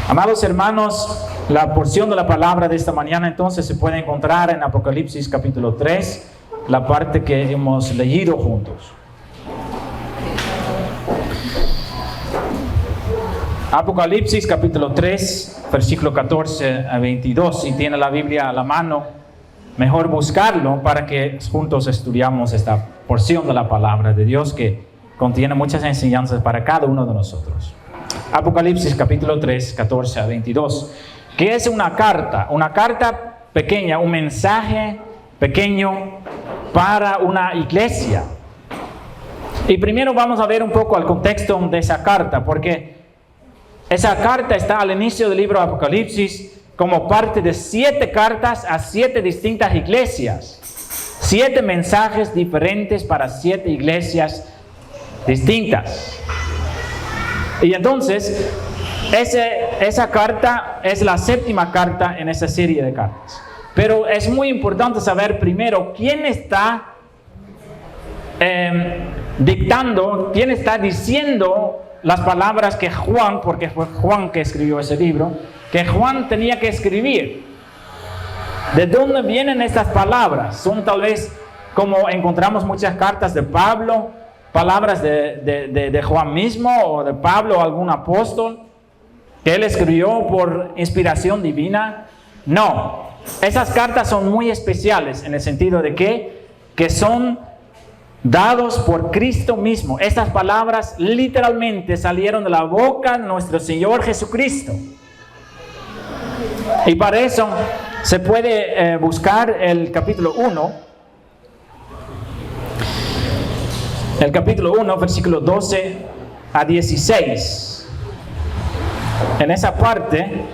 Amados hermanos, la porción de la palabra de esta mañana entonces se puede encontrar en Apocalipsis capítulo 3, la parte que hemos leído juntos. Apocalipsis capítulo 3, versículo 14 a 22. Si tiene la Biblia a la mano, mejor buscarlo para que juntos estudiamos esta porción de la palabra de Dios que contiene muchas enseñanzas para cada uno de nosotros. Apocalipsis capítulo 3, 14 a 22, que es una carta pequeña, un mensaje pequeño para una iglesia. Y primero vamos a ver un poco el contexto de esa carta, porque esa carta está al inicio del libro de Apocalipsis como parte de 7 cartas a 7 distintas iglesias. 7 mensajes diferentes para 7 iglesias distintas. Y entonces, esa carta es la 7ª carta en esa serie de cartas. Pero es muy importante saber primero quién está dictando, quién está diciendo las palabras que Juan, porque fue Juan que escribió ese libro, que Juan tenía que escribir. ¿De dónde vienen estas palabras? Son tal vez, como encontramos muchas cartas de Pablo, palabras de Juan mismo o de Pablo o algún apóstol que él escribió por inspiración divina. No, esas cartas son muy especiales en el sentido de que son dados por Cristo mismo. Estas palabras literalmente salieron de la boca de nuestro Señor Jesucristo. Y para eso se puede buscar el capítulo 1. El capítulo 1, versículo 12 a 16. En esa parte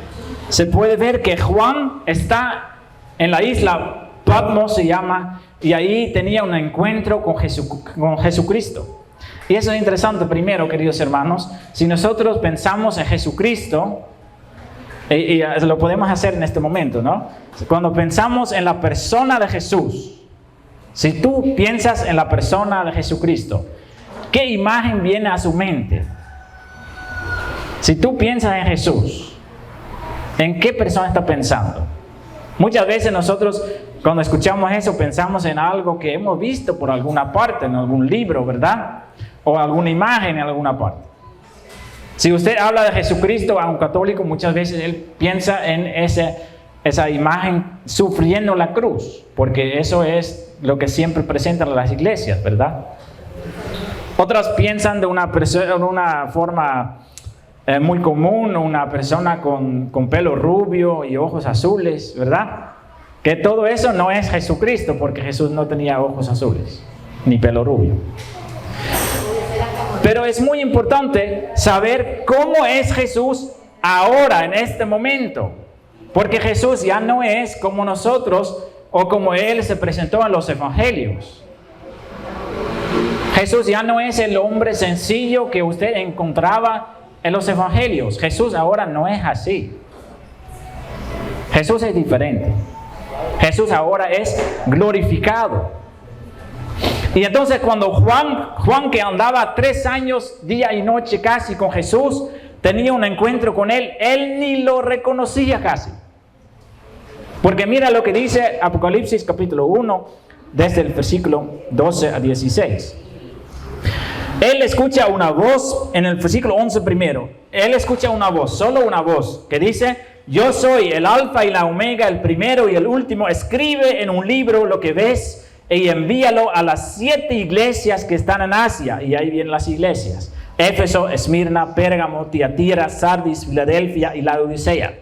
se puede ver que Juan está en la isla Patmos, se llama, y ahí tenía un encuentro con Jesucristo. Y eso es interesante primero, queridos hermanos. Si nosotros pensamos en Jesucristo, y lo podemos hacer en este momento, ¿no? Cuando pensamos en la persona de Jesús, si tú piensas en la persona de Jesucristo, ¿qué imagen viene a su mente? Si tú piensas en Jesús, ¿en qué persona está pensando? Muchas veces nosotros, cuando escuchamos eso, pensamos en algo que hemos visto por alguna parte, en algún libro, ¿verdad? O alguna imagen en alguna parte. Si usted habla de Jesucristo a un católico, muchas veces él piensa en esa imagen sufriendo la cruz, porque eso es lo que siempre presentan las iglesias, ¿verdad? Otras piensan de una forma muy común, una persona con pelo rubio y ojos azules, ¿verdad? Que todo eso no es Jesucristo, porque Jesús no tenía ojos azules, ni pelo rubio. Pero es muy importante saber cómo es Jesús ahora, en este momento. Porque Jesús ya no es como nosotros o como Él se presentó en los evangelios. Jesús ya no es el hombre sencillo que usted encontraba en los evangelios. Jesús ahora no es así. Jesús es diferente. Jesús ahora es glorificado. Y entonces cuando Juan que andaba 3 años, día y noche casi con Jesús, tenía un encuentro con Él, él ni lo reconocía casi. Porque mira lo que dice Apocalipsis capítulo 1, desde el versículo 12 a 16. Él escucha una voz, en el versículo 11 primero, él escucha una voz, solo una voz, que dice: yo soy el alfa y la omega, el primero y el último. Escribe en un libro lo que ves y envíalo a las 7 iglesias que están en Asia. Y ahí vienen las iglesias: Éfeso, Esmirna, Pérgamo, Tiatira, Sardis, Filadelfia y Laodicea.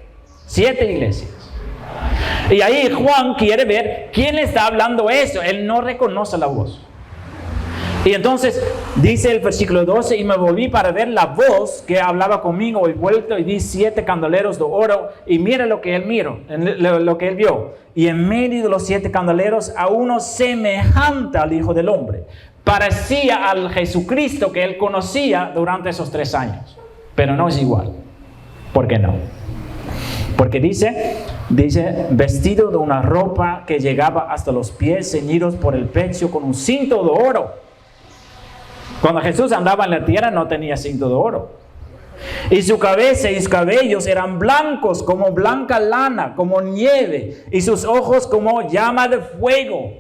7 iglesias. Y ahí Juan quiere ver quién está hablando eso. Él no reconoce la voz. Y entonces dice el versículo 12: y me volví para ver la voz que hablaba conmigo, y vuelto y vi 7 candeleros de oro. Y mira lo que él vio. Y en medio de los 7 candeleros a uno semejante al Hijo del Hombre. Parecía al Jesucristo que él conocía durante esos 3 años. Pero no es igual. ¿Por qué no? Porque dice, vestido de una ropa que llegaba hasta los pies, ceñidos por el pecho con un cinto de oro. Cuando Jesús andaba en la tierra no tenía cinto de oro. Y su cabeza y sus cabellos eran blancos como blanca lana, como nieve, y sus ojos como llama de fuego.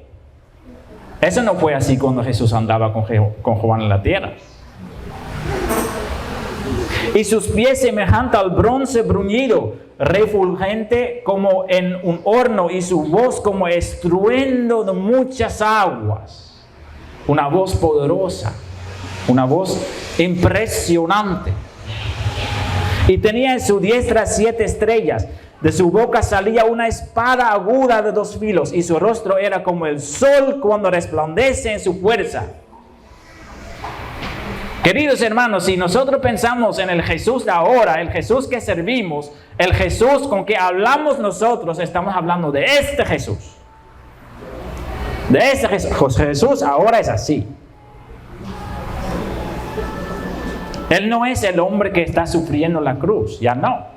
Eso no fue así cuando Jesús andaba con Juan en la tierra. Y sus pies semejantes al bronce bruñido, refulgente como en un horno, y su voz como estruendo de muchas aguas. Una voz poderosa, una voz impresionante. Y tenía en su diestra 7 estrellas. De su boca salía una espada aguda de 2 filos, y su rostro era como el sol cuando resplandece en su fuerza. Queridos hermanos, si nosotros pensamos en el Jesús de ahora, el Jesús que servimos, el Jesús con que hablamos nosotros, estamos hablando de este Jesús. De este Jesús. Jesús ahora es así. Él no es el hombre que está sufriendo la cruz, ya no.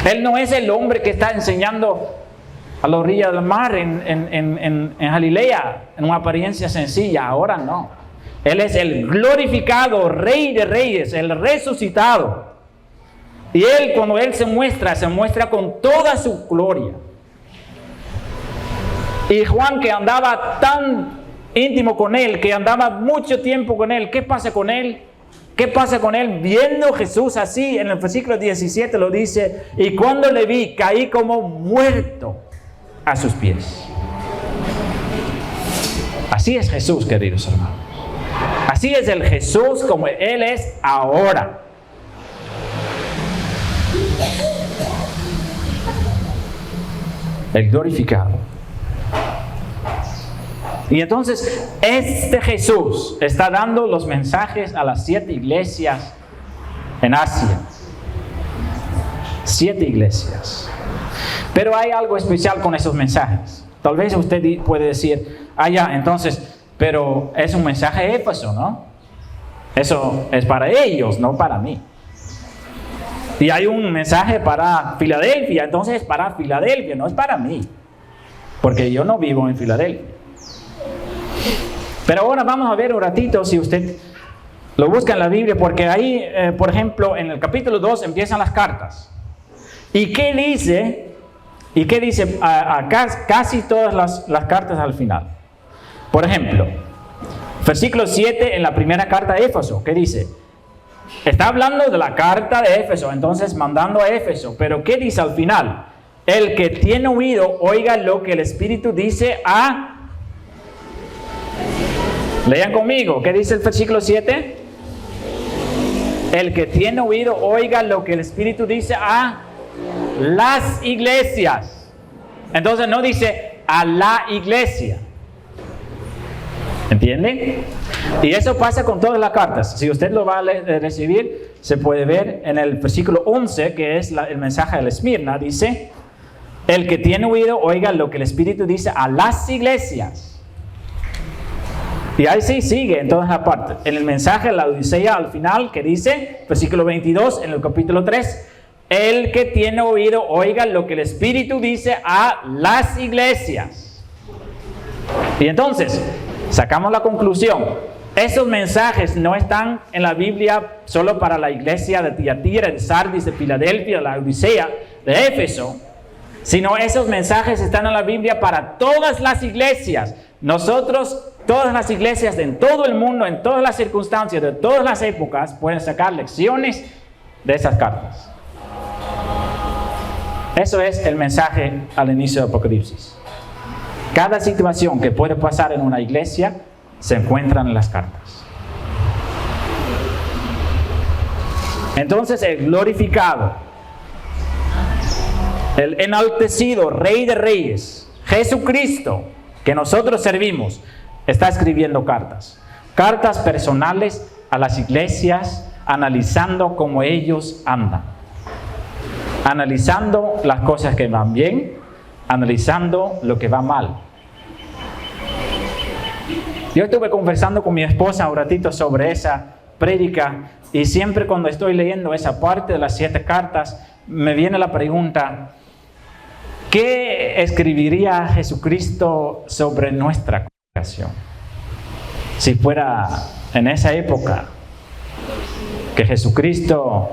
Él no es el hombre que está enseñando a la orilla del mar en Galilea, en una apariencia sencilla, ahora no. Él es el glorificado Rey de Reyes, el resucitado. Y Él, cuando Él se muestra con toda su gloria. Y Juan, que andaba tan íntimo con Él, que andaba mucho tiempo con Él, ¿qué pasa con Él? ¿Qué pasa con él? Viendo a Jesús así, en el versículo 17 lo dice, y cuando le vi, caí como muerto a sus pies. Así es Jesús, queridos hermanos. Así es el Jesús como Él es ahora. El glorificado. Y entonces, este Jesús está dando los mensajes a las 7 iglesias en Asia. 7 iglesias. Pero hay algo especial con esos mensajes. Tal vez usted puede decir, ya, entonces, pero es un mensaje de Éfeso, ¿no? Eso es para ellos, no para mí. Y hay un mensaje para Filadelfia, entonces es para Filadelfia, no es para mí. Porque yo no vivo en Filadelfia. Pero ahora vamos a ver un ratito, si usted lo busca en la Biblia, porque ahí, por ejemplo, en el capítulo 2 empiezan las cartas. ¿Y qué dice? Casi todas las cartas al final. Por ejemplo, versículo 7 en la primera carta de Éfeso, ¿qué dice? Está hablando de la carta de Éfeso, entonces mandando a Éfeso, pero ¿qué dice al final? El que tiene oído, oiga lo que el Espíritu dice a... Lean conmigo, ¿qué dice el versículo 7? El que tiene oído, oiga lo que el Espíritu dice a las iglesias. Entonces no dice a la iglesia. ¿Entienden? Y eso pasa con todas las cartas. Si usted lo va a recibir, se puede ver en el versículo 11, que es el mensaje de la Esmirna, dice, el que tiene oído, oiga lo que el Espíritu dice a las iglesias. Y ahí sí sigue en todas las partes. En el mensaje de la Odisea al final, que dice, versículo 22, en el capítulo 3, el que tiene oído, oiga lo que el Espíritu dice a las iglesias. Y entonces, sacamos la conclusión. Esos mensajes no están en la Biblia solo para la iglesia de Tiatira, de Sardis, de Filadelfia, de la Odisea, de Éfeso, sino esos mensajes están en la Biblia para todas las iglesias. Nosotros, todas las iglesias en todo el mundo, en todas las circunstancias, de todas las épocas, pueden sacar lecciones de esas cartas. Eso es el mensaje al inicio del Apocalipsis. Cada situación que puede pasar en una iglesia se encuentra en las cartas. Entonces el glorificado, el enaltecido Rey de Reyes, Jesucristo, que nosotros servimos, está escribiendo cartas. Cartas personales a las iglesias, analizando cómo ellos andan. Analizando las cosas que van bien, analizando lo que va mal. Yo estuve conversando con mi esposa un ratito sobre esa prédica, y siempre cuando estoy leyendo esa parte de las 7 cartas, me viene la pregunta, ¿qué escribiría Jesucristo sobre nuestra congregación? Si fuera en esa época, que Jesucristo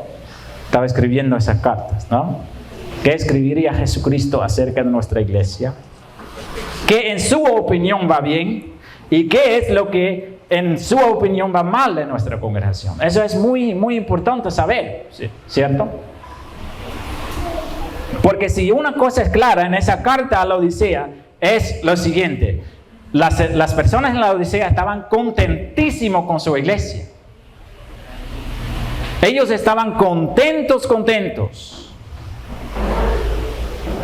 estaba escribiendo esas cartas, ¿no? ¿Qué escribiría Jesucristo acerca de nuestra iglesia? ¿Qué en su opinión va bien? ¿Y qué es lo que en su opinión va mal de nuestra congregación? Eso es muy, muy importante saber, ¿cierto? Porque si una cosa es clara en esa carta a la Odisea, es lo siguiente: las personas en la Odisea estaban contentísimos con su iglesia. Ellos estaban contentos.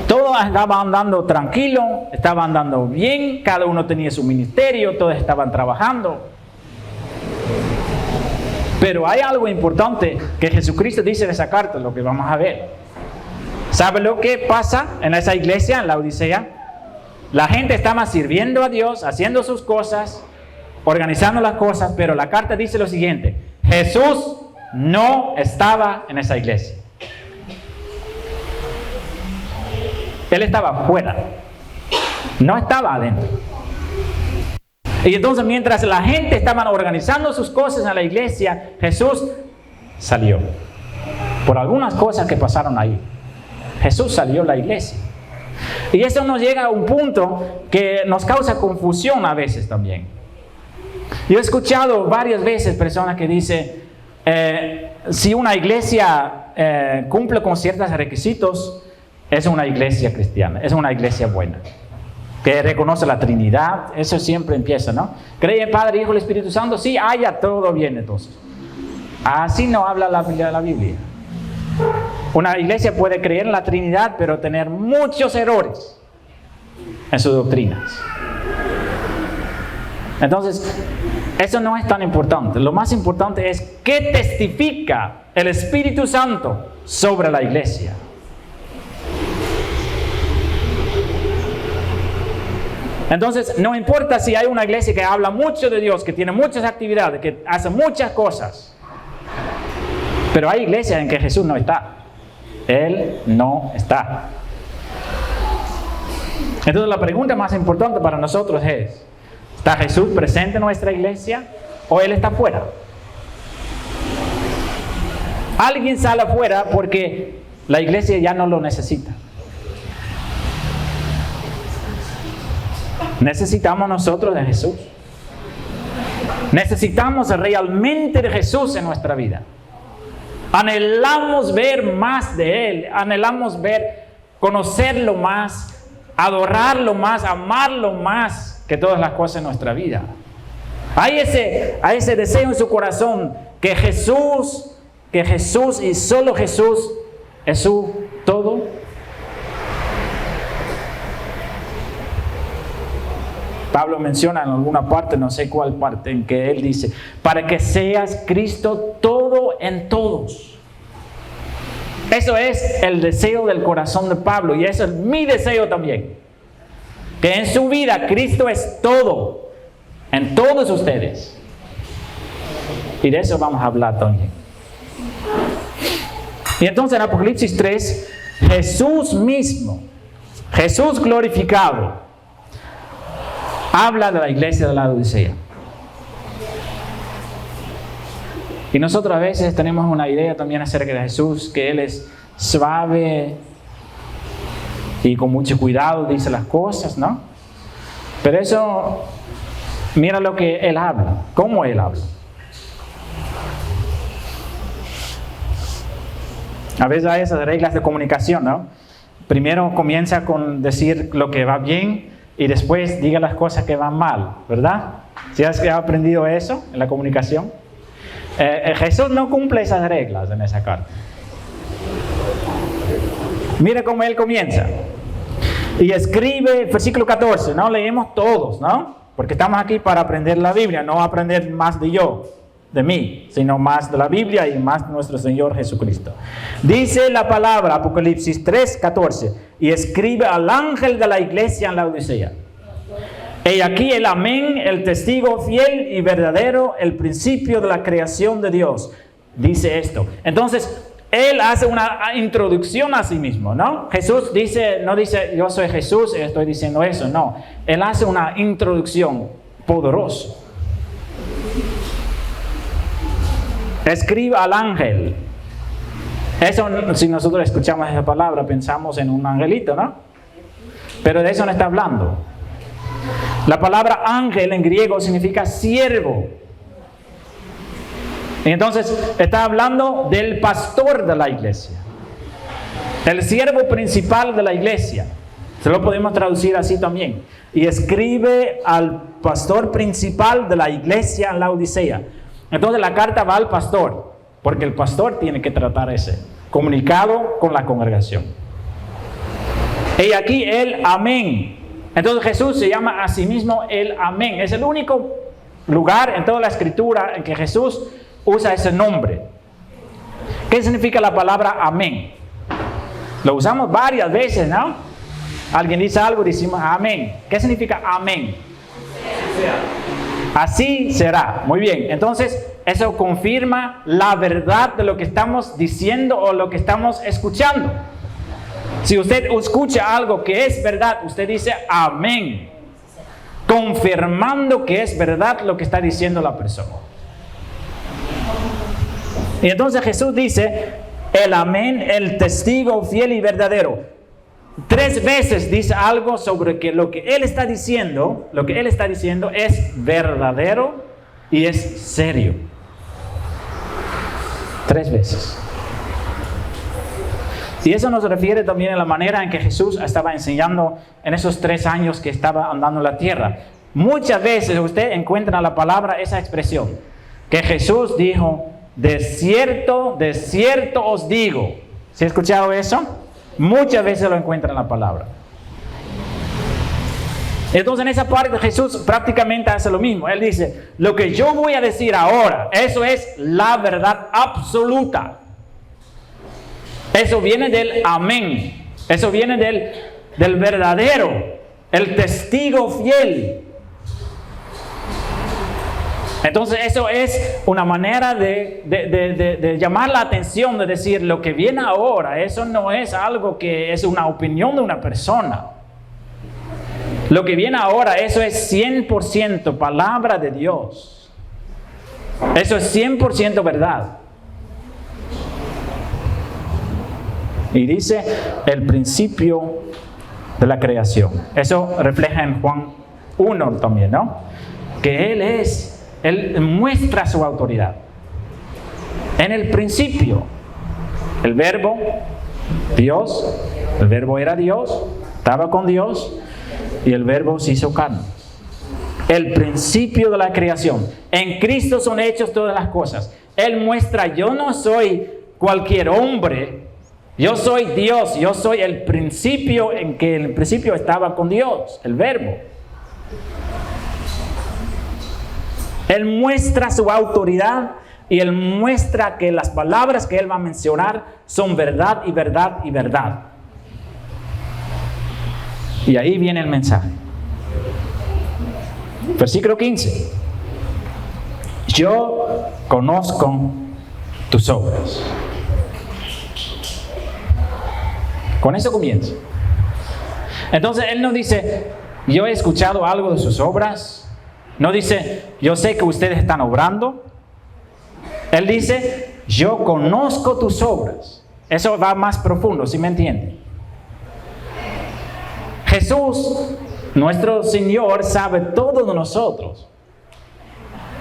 Todos estaban andando tranquilo, estaban andando bien, cada uno tenía su ministerio, todos estaban trabajando. Pero hay algo importante que Jesucristo dice en esa carta, lo que vamos a ver. ¿Sabe lo que pasa en esa iglesia, en la Odisea? La gente estaba sirviendo a Dios, haciendo sus cosas, organizando las cosas, pero la carta dice lo siguiente: Jesús no estaba en esa iglesia. Él estaba fuera, no estaba adentro. Y entonces, mientras la gente estaba organizando sus cosas en la iglesia, Jesús salió. Por algunas cosas que pasaron ahí, Jesús salió de la iglesia. Y eso nos llega a un punto que nos causa confusión a veces también. Yo he escuchado varias veces personas que dicen, si una iglesia cumple con ciertos requisitos, es una iglesia cristiana, es una iglesia buena, que reconoce la Trinidad. Eso siempre empieza, ¿no? ¿Cree en Padre, Hijo y Espíritu Santo? Sí, ya todo bien entonces. Así no habla la Biblia. Una iglesia puede creer en la Trinidad, pero tener muchos errores en sus doctrinas. Entonces, eso no es tan importante. Lo más importante es qué testifica el Espíritu Santo sobre la iglesia. Entonces, no importa si hay una iglesia que habla mucho de Dios, que tiene muchas actividades, que hace muchas cosas, pero hay iglesias en que Jesús no está. Él no está. Entonces, la pregunta más importante para nosotros es: ¿está Jesús presente en nuestra iglesia o Él está fuera? Alguien sale afuera porque la iglesia ya no lo necesita. Necesitamos nosotros de Jesús. Necesitamos realmente de Jesús en nuestra vida. Anhelamos ver más de Él. Anhelamos conocerlo más, adorarlo más, amarlo más que todas las cosas en nuestra vida. Hay ese deseo en su corazón que Jesús y solo Jesús es su todo. Pablo menciona en alguna parte, no sé cuál parte, en que él dice: para que seas Cristo todo en todos. Eso es el deseo del corazón de Pablo, y eso es mi deseo también. Que en su vida Cristo es todo, en todos ustedes. Y de eso vamos a hablar también. Y entonces en Apocalipsis 3, Jesús mismo, Jesús glorificado, habla de la iglesia de la Odisea. Y nosotros a veces tenemos una idea también acerca de Jesús, que Él es suave y con mucho cuidado dice las cosas, ¿no? Pero eso, mira lo que Él habla, cómo Él habla. A veces hay esas reglas de comunicación, ¿no? Primero comienza con decir lo que va bien, y después diga las cosas que van mal, ¿verdad? ¿Sí has aprendido eso en la comunicación? Jesús no cumple esas reglas en esa carta. Mira cómo Él comienza. Y escribe, versículo 14, ¿no? Leemos todos, ¿no? Porque estamos aquí para aprender la Biblia, no aprender más de mí, sino más de la Biblia y más de nuestro Señor Jesucristo. Dice la palabra, Apocalipsis 3, 14, y escribe al ángel de la iglesia en la Odisea: he aquí el amén, el testigo fiel y verdadero, el principio de la creación de Dios. Dice esto. Entonces, Él hace una introducción a sí mismo, ¿no? Jesús no dice, yo soy Jesús y estoy diciendo eso, no. Él hace una introducción poderosa. escribe al ángel. Eso, si nosotros escuchamos esa palabra, pensamos en un angelito, ¿no? Pero de eso no está hablando. La palabra ángel en griego significa siervo. Y entonces está hablando del pastor de la iglesia. El siervo principal de la iglesia. Se lo podemos traducir así también. Y escribe al pastor principal de la iglesia en Laodicea. Entonces la carta va al pastor, porque el pastor tiene que tratar ese comunicado con la congregación. Y aquí el amén. Entonces Jesús se llama a sí mismo el amén. Es el único lugar en toda la escritura en que Jesús usa ese nombre. ¿Qué significa la palabra amén? Lo usamos varias veces, ¿no? Alguien dice algo, decimos amén. ¿Qué significa amén? Así será. Muy bien. Entonces, eso confirma la verdad de lo que estamos diciendo o lo que estamos escuchando. Si usted escucha algo que es verdad, usted dice amén, confirmando que es verdad lo que está diciendo la persona. Y entonces Jesús dice, el amén, el testigo fiel y verdadero. 3 veces dice algo sobre que lo que Él está diciendo es verdadero y es serio. 3 veces. Y eso nos refiere también a la manera en que Jesús estaba enseñando en esos 3 años que estaba andando en la tierra. Muchas veces usted encuentra en la palabra esa expresión, que Jesús dijo, de cierto os digo. ¿Se ha escuchado eso? Muchas veces lo encuentra en la palabra. Entonces en esa parte Jesús prácticamente hace lo mismo. Él dice, lo que yo voy a decir ahora, eso es la verdad absoluta. Eso viene del amén. Eso viene del verdadero, el testigo fiel. Entonces eso es una manera de llamar la atención, de decir lo que viene ahora, eso no es algo que es una opinión de una persona. Lo que viene ahora, eso es 100% palabra de Dios. Eso es 100% verdad. Y dice el principio de la creación. Eso refleja en Juan 1 también, ¿no? Que Él muestra su autoridad. En el principio, el verbo, Dios, el verbo era Dios, estaba con Dios y el verbo se hizo carne. El principio de la creación. En Cristo son hechas todas las cosas. Él muestra, yo no soy cualquier hombre, yo soy Dios, yo soy el principio en que el principio estaba con Dios, el verbo. Él muestra su autoridad y Él muestra que las palabras que Él va a mencionar son verdad y verdad y verdad. Y ahí viene el mensaje. Versículo 15. Yo conozco tus obras. Con eso comienza. Entonces Él no dice, yo he escuchado algo de sus obras. No dice, yo sé que ustedes están obrando. Él dice, yo conozco tus obras. Eso va más profundo, ¿sí me entienden? Jesús, nuestro Señor, sabe todo de nosotros.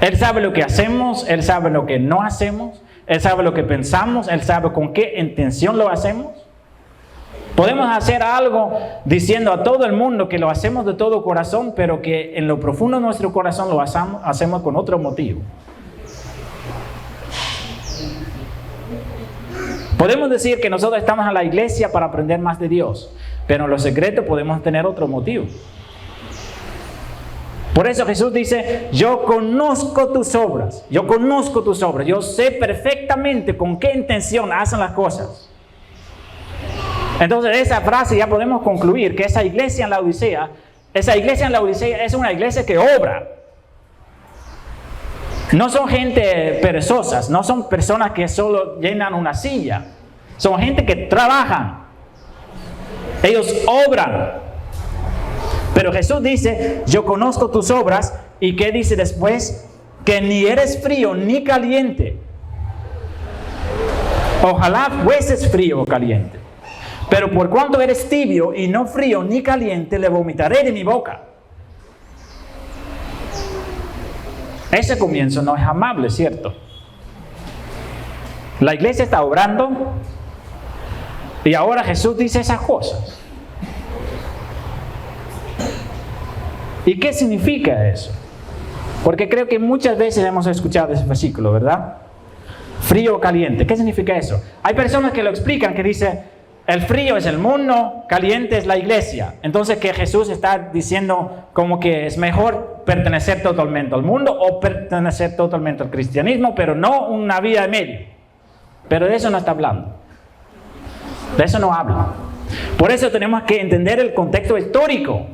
Él sabe lo que hacemos, Él sabe lo que no hacemos, Él sabe lo que pensamos, Él sabe con qué intención lo hacemos. Podemos hacer algo diciendo a todo el mundo que lo hacemos de todo corazón, pero que en lo profundo de nuestro corazón lo hacemos con otro motivo. Podemos decir que nosotros estamos en la iglesia para aprender más de Dios, pero en lo secreto podemos tener otro motivo. Por eso Jesús dice, yo conozco tus obras, yo conozco tus obras, yo sé perfectamente con qué intención hacen las cosas. Entonces de esa frase ya podemos concluir que esa iglesia en Laodicea es una iglesia que obra. No son gente perezosas, no son personas que solo llenan una silla. Son gente que trabajan. Ellos obran. Pero Jesús dice, yo conozco tus obras. ¿Y qué dice después? Que ni eres frío ni caliente. Ojalá fueses frío o caliente. Pero por cuanto eres tibio y no frío ni caliente, le vomitaré de mi boca. Ese comienzo no es amable, ¿cierto? La iglesia está obrando y ahora Jesús dice esas cosas. ¿Y qué significa eso? Porque creo que muchas veces hemos escuchado ese versículo, ¿verdad? Frío o caliente, ¿qué significa eso? Hay personas que lo explican, que dicen, el frío es el mundo, caliente es la iglesia. Entonces que Jesús está diciendo como que es mejor pertenecer totalmente al mundo o pertenecer totalmente al cristianismo, pero no una vida de medio. Pero de eso no está hablando. De eso no habla. Por eso tenemos que entender el contexto histórico.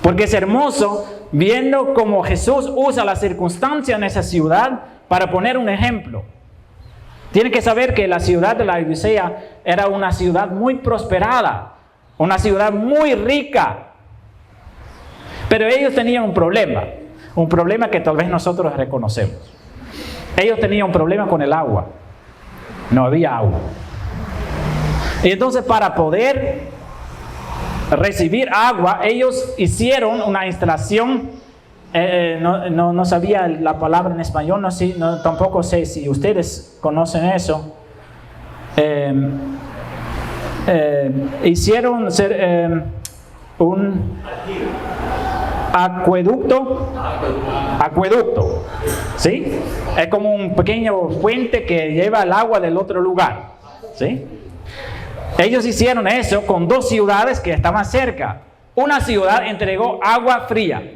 Porque es hermoso viendo cómo Jesús usa la circunstancia en esa ciudad para poner un ejemplo. Tienen que saber que la ciudad de la Odisea era una ciudad muy prosperada, una ciudad muy rica. Pero ellos tenían un problema que tal vez nosotros reconocemos. Ellos tenían un problema con el agua. No había agua. Y entonces para poder recibir agua, ellos hicieron una instalación. No sabía la palabra en español, tampoco sé si ustedes conocen eso. Hicieron un acueducto, ¿sí? Es como un pequeño puente que lleva el agua del otro lugar, ¿sí? Ellos hicieron eso con dos ciudades que estaban cerca. Una ciudad entregó agua fría.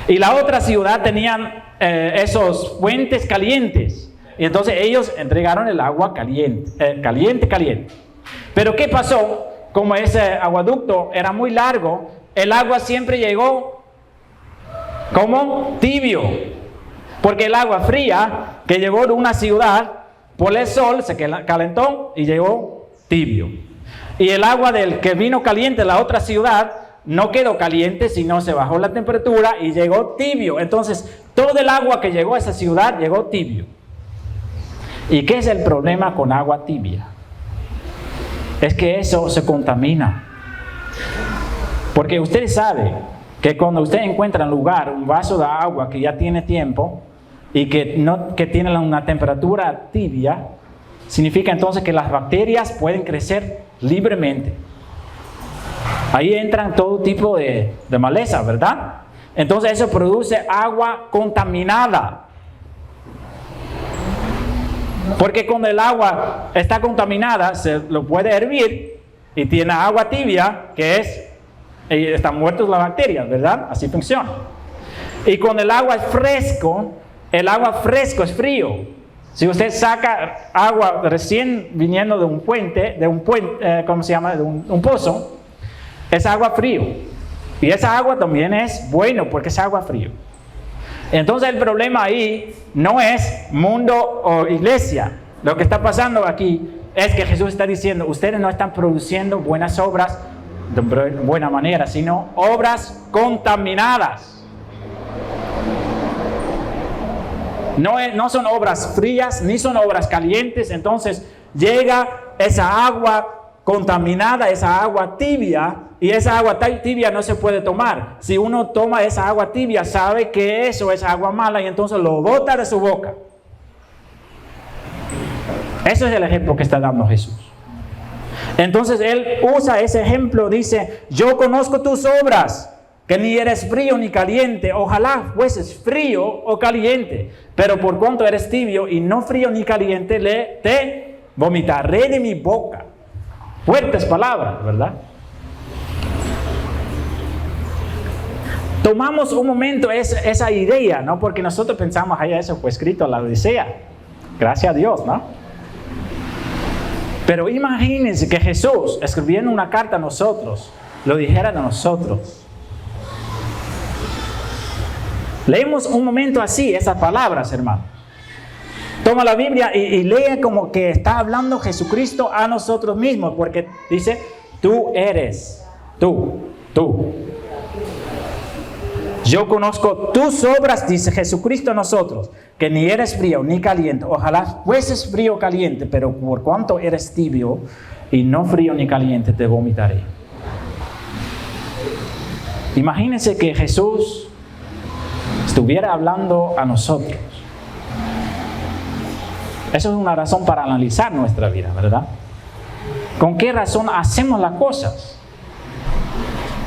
Y la otra ciudad tenían esos fuentes calientes. Y entonces ellos entregaron el agua caliente. Pero ¿qué pasó? Como ese acueducto era muy largo, el agua siempre llegó como tibio. Porque el agua fría que llegó de una ciudad, por el sol se calentó y llegó tibio. Y el agua del que vino caliente de la otra ciudad no quedó caliente, sino se bajó la temperatura y llegó tibio. Entonces, todo el agua que llegó a esa ciudad llegó tibio. ¿Y qué es el problema con agua tibia? Es que eso se contamina. Porque ustedes saben que cuando usted encuentra en un lugar un vaso de agua que ya tiene tiempo y que tiene una temperatura tibia, significa entonces que las bacterias pueden crecer libremente. Ahí entran todo tipo de maleza, ¿verdad? Entonces eso produce agua contaminada. Porque cuando el agua está contaminada, se lo puede hervir y tiene agua tibia, están muertas las bacterias, ¿verdad? Así funciona. Y cuando el agua es fresco es frío. Si usted saca agua recién viniendo de un puente, ¿cómo se llama? De un pozo, es agua frío. Y esa agua también es bueno porque es agua frío. Entonces el problema ahí no es mundo o iglesia. Lo que está pasando aquí es que Jesús está diciendo, ustedes no están produciendo buenas obras de buena manera, sino obras contaminadas. No son obras frías, ni son obras calientes. Entonces llega esa agua contaminada, esa agua tibia, y esa agua tibia no se puede tomar. Si uno toma esa agua tibia, sabe que eso es agua mala y entonces lo bota de su boca. Ese es el ejemplo que está dando Jesús. Entonces él usa ese ejemplo, dice, yo conozco tus obras, que ni eres frío ni caliente. Ojalá fueses frío o caliente, pero por cuanto eres tibio y no frío ni caliente, te vomitaré de mi boca. Fuertes palabras, ¿verdad? Tomamos un momento esa idea, ¿no? Porque nosotros pensamos, eso fue escrito en la Odisea. Gracias a Dios, ¿no? Pero imagínense que Jesús, escribiendo una carta a nosotros, lo dijera de nosotros. Leemos un momento así, esas palabras, hermano. Toma la Biblia y lee como que está hablando Jesucristo a nosotros mismos, porque dice, tú eres, tú. Yo conozco tus obras, dice Jesucristo a nosotros, que ni eres frío ni caliente. Ojalá fueses frío o caliente, pero por cuanto eres tibio y no frío ni caliente, te vomitaré. Imagínense que Jesús estuviera hablando a nosotros. Eso es una razón para analizar nuestra vida, ¿verdad? ¿Con qué razón hacemos las cosas?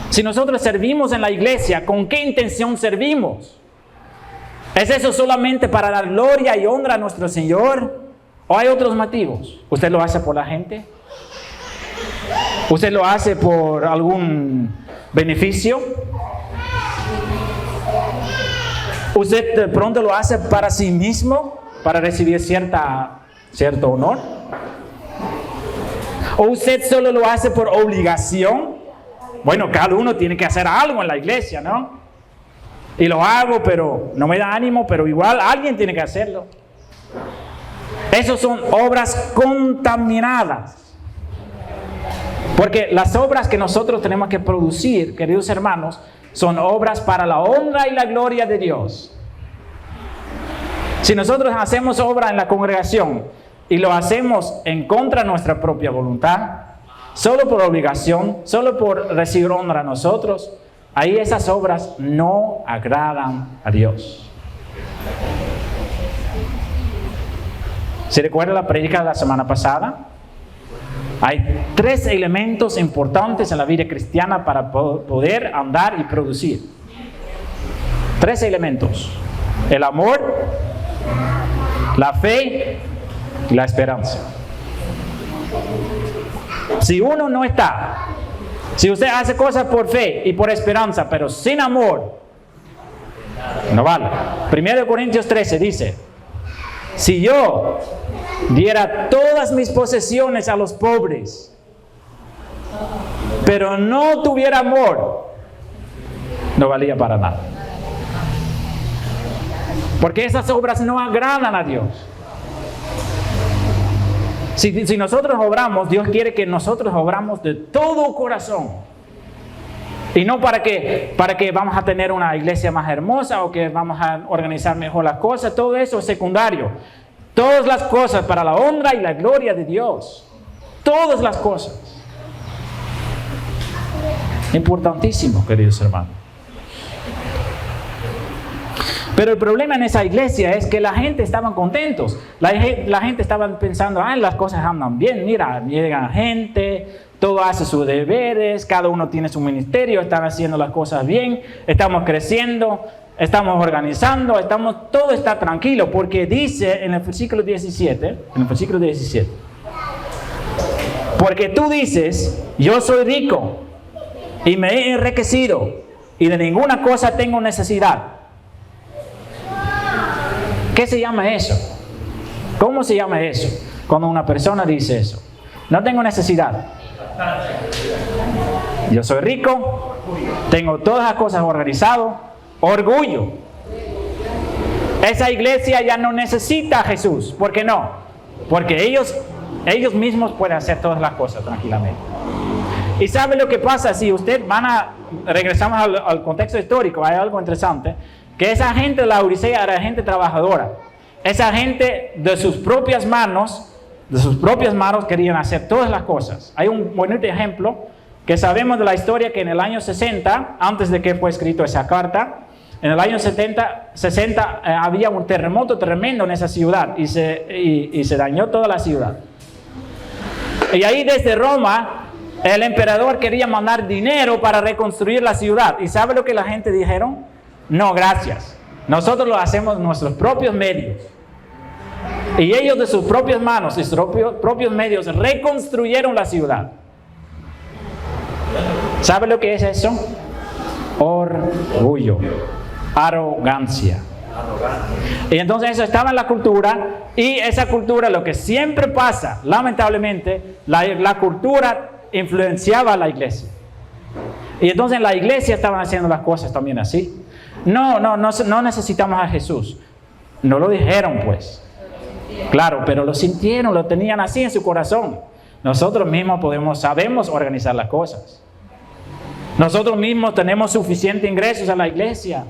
Si nosotros servimos en la iglesia, ¿con qué intención servimos? ¿Es eso solamente para dar gloria y honra a nuestro Señor? ¿O hay otros motivos? ¿Usted lo hace por la gente? ¿Usted lo hace por algún beneficio? ¿Usted de pronto lo hace para sí mismo? ¿Para recibir cierto honor? ¿O usted solo lo hace por obligación? Bueno, cada uno tiene que hacer algo en la iglesia, ¿no? Y lo hago, pero no me da ánimo, pero igual alguien tiene que hacerlo. Esas son obras contaminadas. Porque las obras que nosotros tenemos que producir, queridos hermanos, son obras para la honra y la gloria de Dios. Si nosotros hacemos obra en la congregación y lo hacemos en contra de nuestra propia voluntad, solo por obligación, solo por recibir honra a nosotros, ahí esas obras no agradan a Dios. ¿Se recuerda la prédica de la semana pasada? Hay 3 elementos importantes en la vida cristiana para poder andar y producir. 3 elementos: el amor, la fe y la esperanza. Si uno no está, si usted hace cosas por fe y por esperanza, pero sin amor, no vale. 1 Corintios 13 dice: si yo diera todas mis posesiones a los pobres, pero no tuviera amor, no valía para nada. Porque esas obras no agradan a Dios. Si nosotros obramos, Dios quiere que nosotros obramos de todo corazón. Y no para que vamos a tener una iglesia más hermosa o que vamos a organizar mejor las cosas. Todo eso es secundario. Todas las cosas para la honra y la gloria de Dios. Todas las cosas. Importantísimo, queridos hermanos. Pero el problema en esa iglesia es que la gente estaba contentos. La gente estaba pensando, las cosas andan bien. Mira, llega gente, todo hace sus deberes, cada uno tiene su ministerio, están haciendo las cosas bien, estamos creciendo, estamos organizando, todo está tranquilo. Porque dice en el versículo 17, porque tú dices, yo soy rico y me he enriquecido y de ninguna cosa tengo necesidad. ¿Qué se llama eso? ¿Cómo se llama eso? Cuando una persona dice eso. No tengo necesidad. Yo soy rico, tengo todas las cosas organizadas. Orgullo. Esa iglesia ya no necesita a Jesús. ¿Por qué no? Porque ellos mismos pueden hacer todas las cosas tranquilamente. ¿Y sabe lo que pasa? Si usted regresamos al contexto histórico, hay algo interesante. Que esa gente de la Odisea era gente trabajadora. Esa gente de sus propias manos querían hacer todas las cosas. Hay un bonito ejemplo que sabemos de la historia, que en el año 60, antes de que fue escrito esa carta, en el año 60 había un terremoto tremendo en esa ciudad y se dañó toda la ciudad. Y ahí desde Roma, el emperador quería mandar dinero para reconstruir la ciudad. ¿Y sabe lo que la gente dijeron? No, gracias. Nosotros lo hacemos en nuestros propios medios. Y ellos de sus propias manos y sus propios medios reconstruyeron la ciudad. ¿Sabe lo que es eso? Orgullo, arrogancia. Y entonces eso estaba en la cultura. Y esa cultura, lo que siempre pasa, lamentablemente, la cultura influenciaba a la iglesia. Y entonces en la iglesia estaban haciendo las cosas también así. No necesitamos a Jesús. No lo dijeron, pues. Claro, pero lo sintieron, lo tenían así en su corazón. Nosotros mismos sabemos organizar las cosas. Nosotros mismos tenemos suficientes ingresos a la iglesia.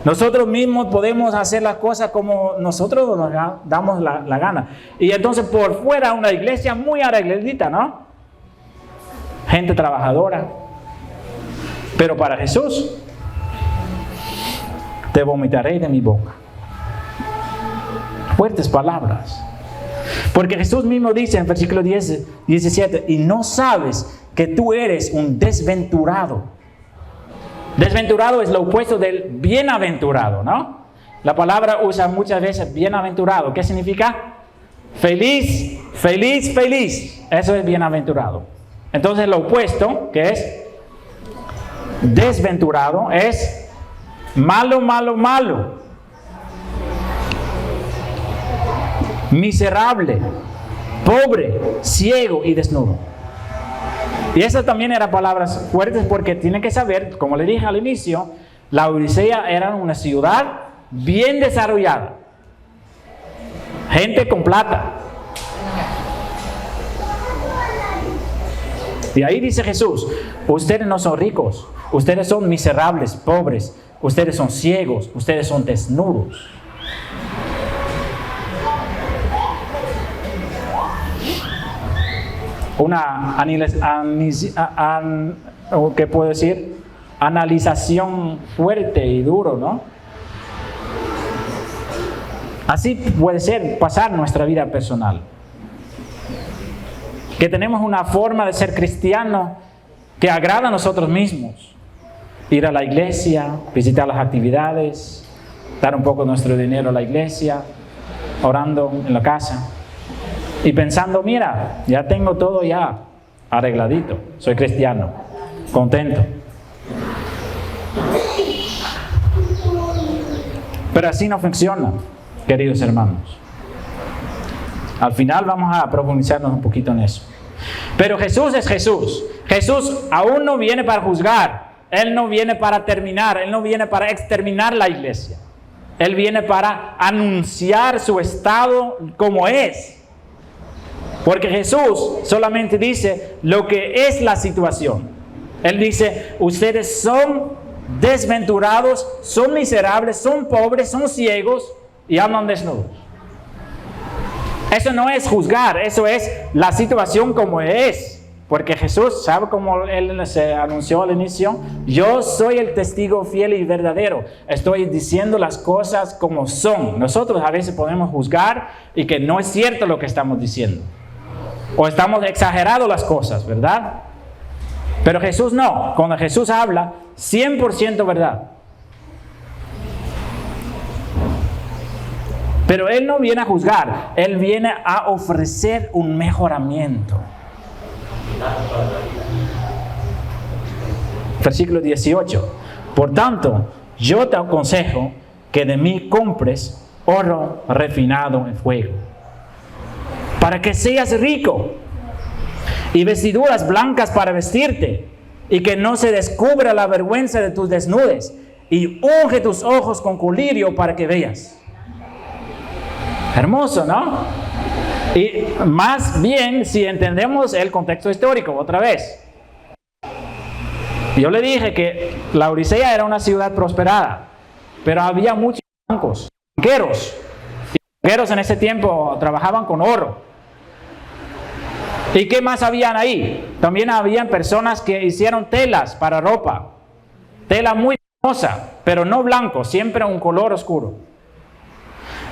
Nosotros mismos podemos hacer las cosas como nosotros nos damos la gana. Y entonces por fuera una iglesia muy arregladita, ¿no? Gente trabajadora. Pero para Jesús, te vomitaré de mi boca. Fuertes palabras. Porque Jesús mismo dice en versículo 17, y no sabes que tú eres un desventurado. Desventurado es lo opuesto del bienaventurado, ¿no? La palabra usa muchas veces bienaventurado. ¿Qué significa? Feliz, feliz, feliz. Eso es bienaventurado. Entonces lo opuesto, que es desventurado, es malo, malo, malo. Miserable, pobre, ciego y desnudo. Y esas también eran palabras fuertes porque tienen que saber, como le dije al inicio, la Odisea era una ciudad bien desarrollada. Gente con plata. Y ahí dice Jesús, ustedes no son ricos, ustedes son miserables, pobres, ustedes son ciegos, ustedes son desnudos. Una ¿qué puedo decir? Analización fuerte y duro, ¿no? Así puede ser pasar nuestra vida personal. Que tenemos una forma de ser cristiano que agrada a nosotros mismos. Ir a la iglesia, visitar las actividades, dar un poco de nuestro dinero a la iglesia, orando en la casa. Y pensando, mira, ya tengo todo ya arregladito. Soy cristiano, contento. Pero así no funciona, queridos hermanos. Al final vamos a profundizarnos un poquito en eso. Pero Jesús es Jesús. Jesús aún no viene para juzgar. Él no viene para terminar. Él no viene para exterminar la iglesia. Él viene para anunciar su estado como es. Porque Jesús solamente dice lo que es la situación. Él dice, ustedes son desventurados, son miserables, son pobres, son ciegos y andan desnudos. Eso no es juzgar, eso es la situación como es. Porque Jesús, ¿sabe cómo Él se anunció al inicio? Yo soy el testigo fiel y verdadero. Estoy diciendo las cosas como son. Nosotros a veces podemos juzgar y que no es cierto lo que estamos diciendo. O estamos exagerando las cosas, ¿verdad? Pero Jesús no. Cuando Jesús habla, 100% verdad. Pero Él no viene a juzgar. Él viene a ofrecer un mejoramiento. Versículo 18. Por tanto, yo te aconsejo que de mí compres oro refinado en fuego, para que seas rico, y vestiduras blancas para vestirte, y que no se descubra la vergüenza de tus desnudez, y unge tus ojos con colirio para que veas. Hermoso, ¿no? Y más bien si entendemos el contexto histórico, otra vez. Yo le dije que la Odisea era una ciudad prosperada, pero había muchos banqueros. Y banqueros en ese tiempo trabajaban con oro. ¿Y qué más habían ahí? También habían personas que hicieron telas para ropa. Tela muy hermosa, pero no blanco, siempre un color oscuro.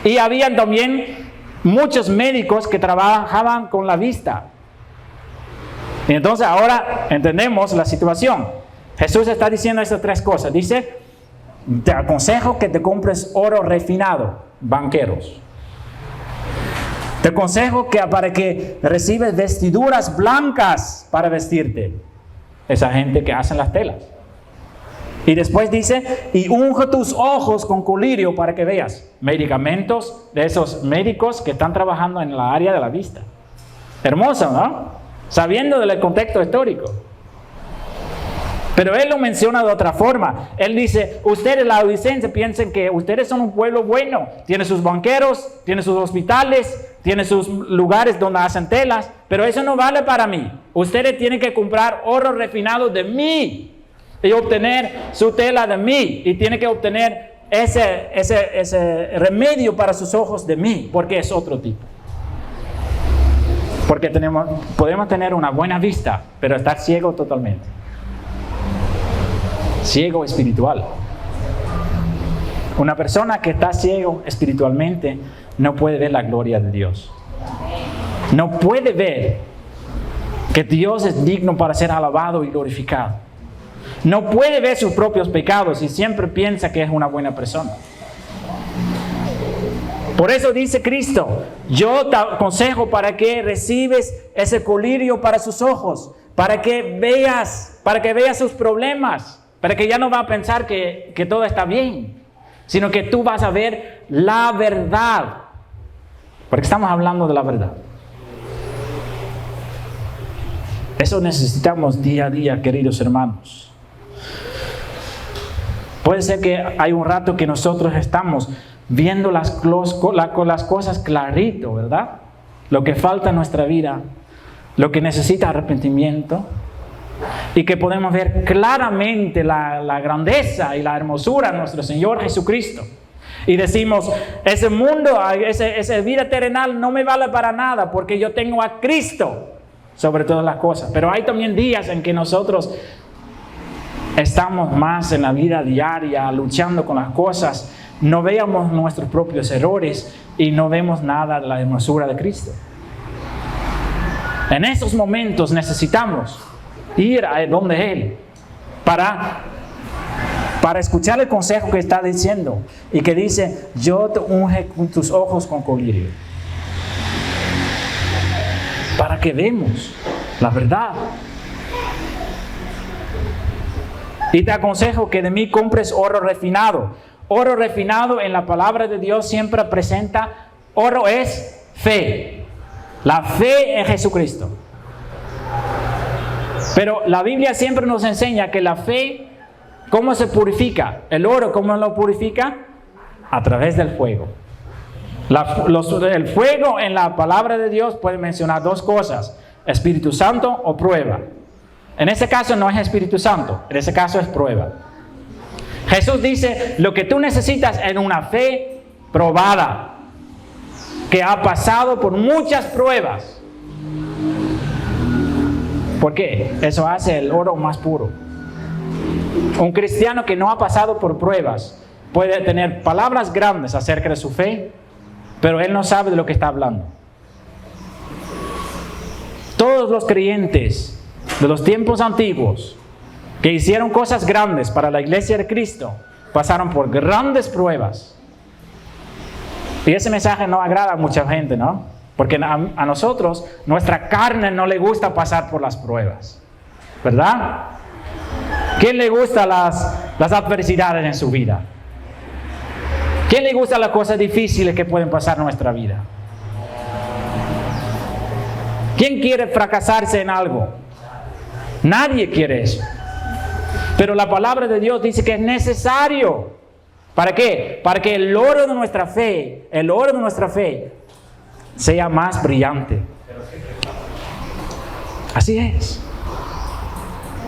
Y habían también muchos médicos que trabajaban con la vista. Y entonces ahora entendemos la situación. Jesús está diciendo estas tres cosas. Dice, te aconsejo que te compres oro refinado, banqueros. Te aconsejo que para que recibes vestiduras blancas para vestirte. Esa gente que hacen las telas. Y después dice, y unge tus ojos con colirio para que veas. Medicamentos de esos médicos que están trabajando en la área de la vista. Hermoso, ¿no? Sabiendo del contexto histórico. Pero él lo menciona de otra forma. Él dice, ustedes la odicenses piensen que ustedes son un pueblo bueno. Tiene sus banqueros, tiene sus hospitales, tiene sus lugares donde hacen telas. Pero eso no vale para mí. Ustedes tienen que comprar oro refinado de mí. y obtener su tela de mí, y tiene que obtener ese remedio para sus ojos de mí, porque es otro tipo. Porque podemos tener una buena vista, pero estar ciego totalmente. Ciego espiritual. Una persona que está ciego espiritualmente no puede ver la gloria de Dios. No puede ver que Dios es digno para ser alabado y glorificado. No puede ver sus propios pecados y siempre piensa que es una buena persona. Por eso dice Cristo, yo te aconsejo para que recibes ese colirio para sus ojos, para que veas sus problemas, para que ya no va a pensar que todo está bien, sino que tú vas a ver la verdad, porque estamos hablando de la verdad. Eso necesitamos día a día, queridos hermanos. Puede ser que hay un rato que nosotros estamos viendo las cosas clarito, ¿verdad? Lo que falta en nuestra vida, lo que necesita arrepentimiento, y que podemos ver claramente la grandeza y la hermosura de nuestro Señor Jesucristo. Y decimos, ese mundo, esa vida terrenal no me vale para nada porque yo tengo a Cristo sobre todas las cosas. Pero hay también días en que nosotros estamos más en la vida diaria, luchando con las cosas, no veamos nuestros propios errores y no vemos nada de la hermosura de Cristo. En esos momentos necesitamos ir a donde Él para escuchar el consejo que está diciendo y que dice, yo te unge con tus ojos con colirio, para que vemos la verdad. Y te aconsejo que de mí compres oro refinado. Oro refinado en la palabra de Dios siempre presenta, oro es fe, la fe en Jesucristo. Pero la Biblia siempre nos enseña que la fe, ¿cómo se purifica? El oro, ¿cómo lo purifica? A través del fuego. El fuego en la palabra de Dios puede mencionar dos cosas: Espíritu Santo o prueba. En ese caso no es Espíritu Santo, en ese caso es prueba. Jesús dice, lo que tú necesitas es una fe probada, que ha pasado por muchas pruebas. ¿Por qué? Eso hace el oro más puro. Un cristiano que no ha pasado por pruebas puede tener palabras grandes acerca de su fe, pero él no sabe de lo que está hablando. Todos los creyentes de los tiempos antiguos que hicieron cosas grandes para la iglesia de Cristo pasaron por grandes pruebas. Y ese mensaje no agrada a mucha gente, ¿no? Porque a nosotros, nuestra carne no le gusta pasar por las pruebas, ¿verdad? ¿Quién le gusta las adversidades en su vida? ¿Quién le gusta las cosas difíciles que pueden pasar en nuestra vida? ¿Quién quiere fracasarse en algo? Nadie quiere eso. Pero la palabra de Dios dice que es necesario. ¿Para qué? Para que el oro de nuestra fe, sea más brillante. Así es.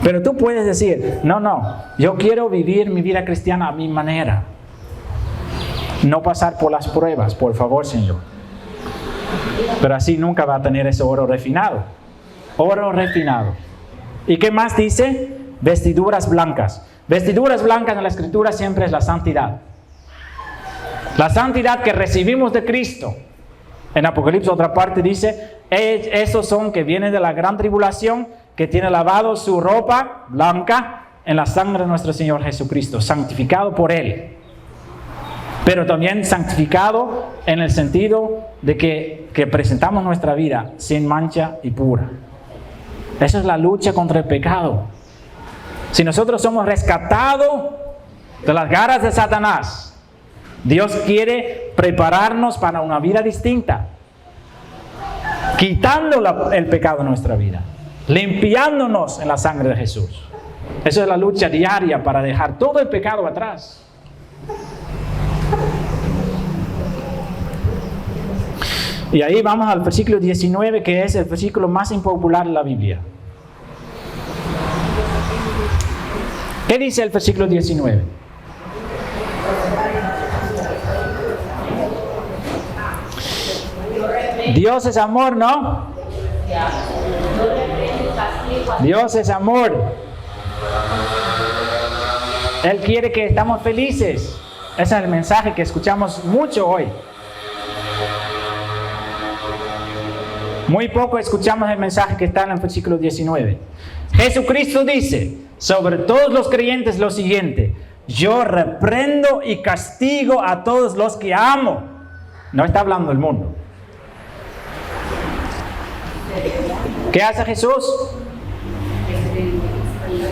Pero tú puedes decir, no, yo quiero vivir mi vida cristiana a mi manera. No pasar por las pruebas, por favor, Señor. Pero así nunca va a tener ese oro refinado. Oro refinado. ¿Y qué más dice? Vestiduras blancas. Vestiduras blancas en la Escritura siempre es la santidad. La santidad que recibimos de Cristo. En Apocalipsis otra parte dice, esos son que vienen de la gran tribulación, que tiene lavado su ropa blanca en la sangre de nuestro Señor Jesucristo, santificado por Él. Pero también santificado en el sentido de que presentamos nuestra vida sin mancha y pura. Esa es la lucha contra el pecado. Si nosotros somos rescatados de las garras de Satanás, Dios quiere prepararnos para una vida distinta, quitando el pecado de nuestra vida, limpiándonos en la sangre de Jesús. Esa es la lucha diaria para dejar todo el pecado atrás. Y ahí vamos al versículo 19, que es el versículo más impopular de la Biblia. ¿Qué dice el versículo 19? Dios es amor, ¿no? Dios es amor. Él quiere que estamos felices. Ese es el mensaje que escuchamos mucho hoy. Muy poco escuchamos el mensaje que está en el versículo 19. Jesucristo dice sobre todos los creyentes lo siguiente: yo reprendo y castigo a todos los que amo. No está hablando del mundo. ¿Qué hace Jesús?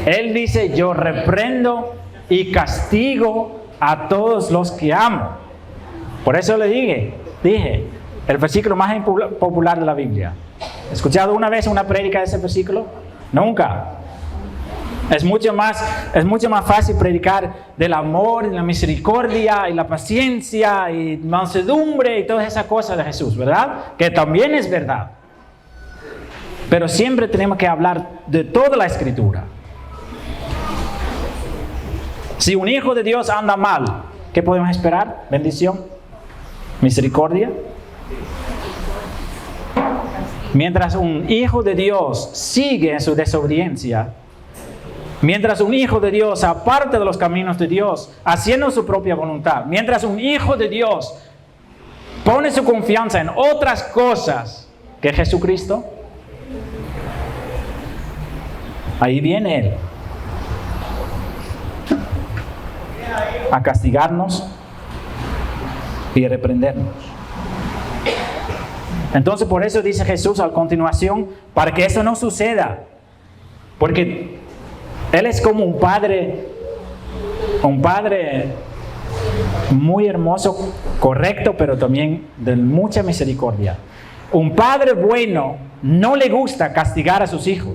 Él dice: yo reprendo y castigo a todos los que amo. Por eso le dije, el versículo más popular de la Biblia. ¿Has escuchado una vez una prédica de ese versículo? Nunca. Es mucho más fácil predicar del amor, y la misericordia, y la paciencia, y mansedumbre, y todas esas cosas de Jesús, ¿verdad? Que también es verdad. Pero siempre tenemos que hablar de toda la Escritura. Si un hijo de Dios anda mal, ¿qué podemos esperar? Bendición, misericordia. Mientras un hijo de Dios sigue en su desobediencia, mientras un hijo de Dios aparte de los caminos de Dios, haciendo su propia voluntad, mientras un hijo de Dios pone su confianza en otras cosas que Jesucristo, ahí viene Él a castigarnos y a reprendernos. Entonces, por eso dice Jesús a continuación, para que eso no suceda, porque Él es como un padre muy hermoso, correcto, pero también de mucha misericordia. Un padre bueno no le gusta castigar a sus hijos.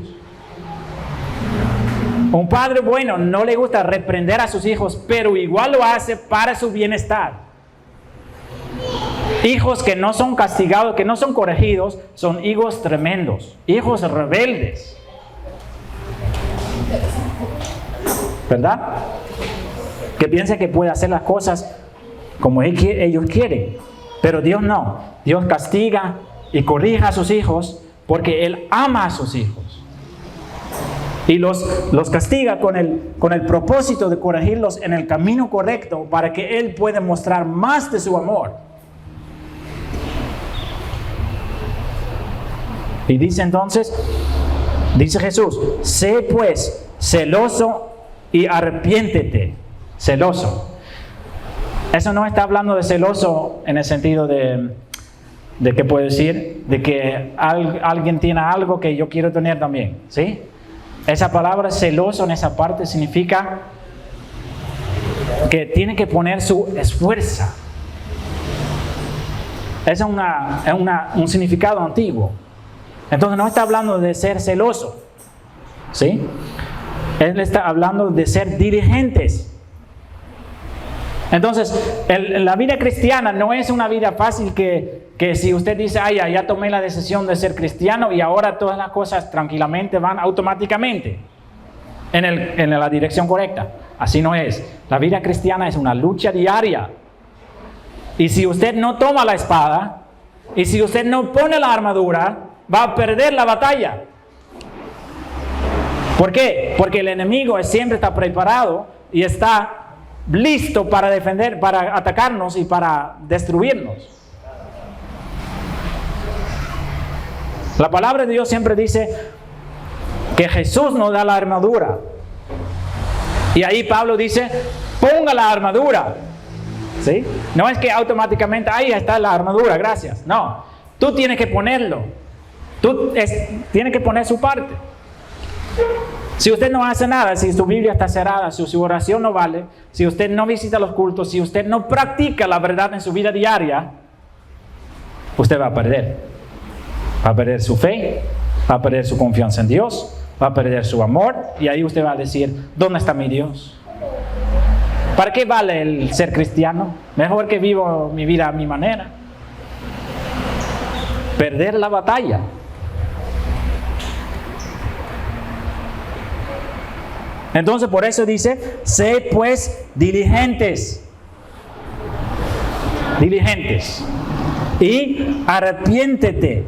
Un padre bueno no le gusta reprender a sus hijos, pero igual lo hace para su bienestar. Hijos que no son castigados, que no son corregidos, son hijos tremendos, hijos rebeldes. ¿Verdad? Que piensa que puede hacer las cosas como ellos quieren. Pero Dios no. Dios castiga y corrige a sus hijos porque Él ama a sus hijos. Y los castiga con el propósito de corregirlos en el camino correcto para que Él pueda mostrar más de su amor. Y dice entonces, dice Jesús, sé pues celoso y arrepiéntete. Celoso. Eso no está hablando de celoso en el sentido de que puedo decir, de que alguien tiene algo que yo quiero tener también, ¿sí? Esa palabra celoso en esa parte significa que tiene que poner su esfuerzo. Es un significado antiguo. Entonces no está hablando de ser celoso, ¿sí? Él está hablando de ser diligentes. Entonces, la vida cristiana no es una vida fácil que si usted dice, ya tomé la decisión de ser cristiano y ahora todas las cosas tranquilamente van automáticamente en la dirección correcta. Así no es. La vida cristiana es una lucha diaria. Y si usted no toma la espada, y si usted no pone la armadura, va a perder la batalla. ¿Por qué? Porque el enemigo siempre está preparado y está listo para defender, para atacarnos y para destruirnos. La palabra de Dios siempre dice que Jesús nos da la armadura. Y ahí Pablo dice, ponga la armadura. ¿Sí? No es que automáticamente, ahí está la armadura, gracias. No, tú tienes que ponerlo. Tienes que poner su parte. Si usted no hace nada, si su Biblia está cerrada, si su oración no vale, si usted no visita los cultos, si usted no practica la verdad en su vida diaria, usted va a perder. Va a perder su fe, va a perder su confianza en Dios, va a perder su amor, y ahí usted va a decir, ¿dónde está mi Dios? ¿Para qué vale el ser cristiano? Mejor que vivo mi vida a mi manera. Perder la batalla. Entonces por eso dice, sé pues diligentes. Diligentes. Y arrepiéntete.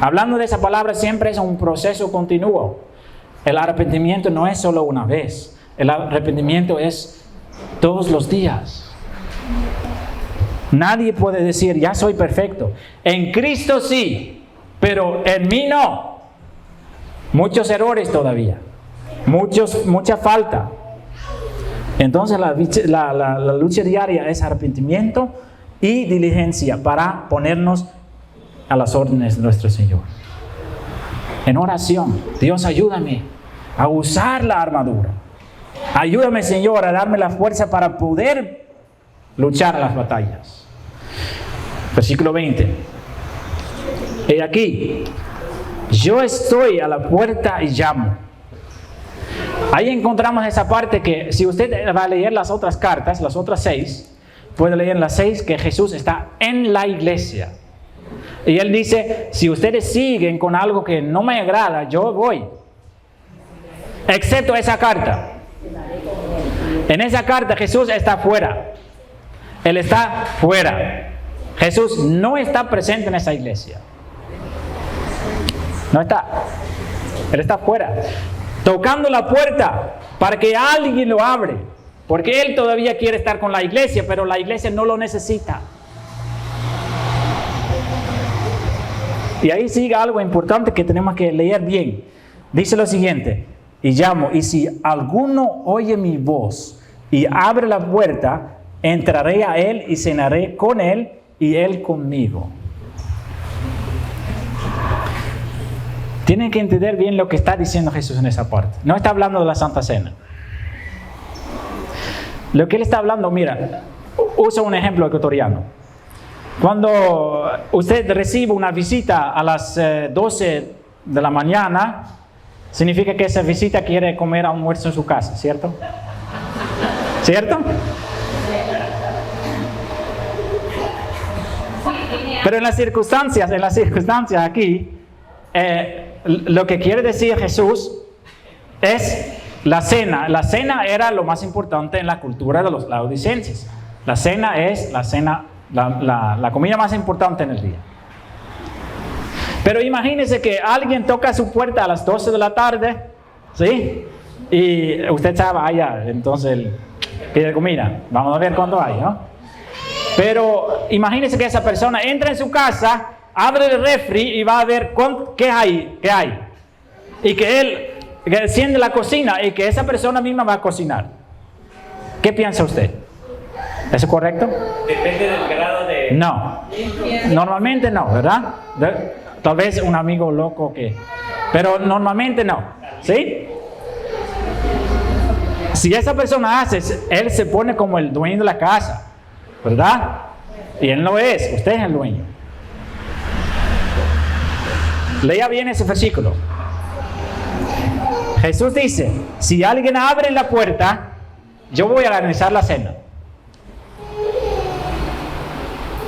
Hablando de esa palabra siempre es un proceso continuo. El arrepentimiento no es solo una vez. El arrepentimiento es todos los días. Nadie puede decir, ya soy perfecto. En Cristo sí, pero en mí no. Muchos errores todavía. Mucha falta. Entonces la lucha diaria es arrepentimiento y diligencia para ponernos a las órdenes de nuestro Señor. En oración, Dios, ayúdame a usar la armadura. Ayúdame, Señor, a darme la fuerza para poder luchar las batallas. Versículo 20. He aquí, yo estoy a la puerta y llamo. Ahí encontramos esa parte que si usted va a leer las otras cartas, las otras 6, puede leer en las 6 que Jesús está en la iglesia. Y Él dice, si ustedes siguen con algo que no me agrada, yo voy. Excepto esa carta. En esa carta Jesús está fuera. Él está fuera. Jesús no está presente en esa iglesia. No está. Él está fuera. Tocando la puerta para que alguien lo abre. Porque Él todavía quiere estar con la iglesia, pero la iglesia no lo necesita. Y ahí sigue algo importante que tenemos que leer bien. Dice lo siguiente, y llamo, y si alguno oye mi voz y abre la puerta, entraré a él y cenaré con él y él conmigo. Tienen que entender bien lo que está diciendo Jesús en esa parte. No está hablando de la Santa Cena. Lo que Él está hablando, mira, usa un ejemplo ecuatoriano. Cuando usted recibe una visita a las 12 de la mañana, significa que esa visita quiere comer almuerzo en su casa, ¿cierto? ¿Cierto? Pero en las circunstancias aquí, lo que quiere decir Jesús es la cena. La cena era lo más importante en la cultura de los laodicenses. La cena es la comida más importante en el día. Pero imagínese que alguien toca su puerta a las 12 de la tarde, ¿sí? Y usted sabe, allá, entonces él pide comida. Vamos a ver cuándo hay, ¿no? Pero imagínese que esa persona entra en su casa, abre el refri y va a ver qué hay. Y que él enciende la cocina y que esa persona misma va a cocinar. ¿Qué piensa usted? ¿Eso es correcto? Depende del grado de... No. Normalmente no, ¿verdad? Tal vez un amigo loco que... Pero normalmente no. ¿Sí? Si esa persona hace, él se pone como el dueño de la casa, ¿verdad? Y él no es, usted es el dueño. Lea bien ese versículo. Jesús dice, si alguien abre la puerta, yo voy a organizar la cena.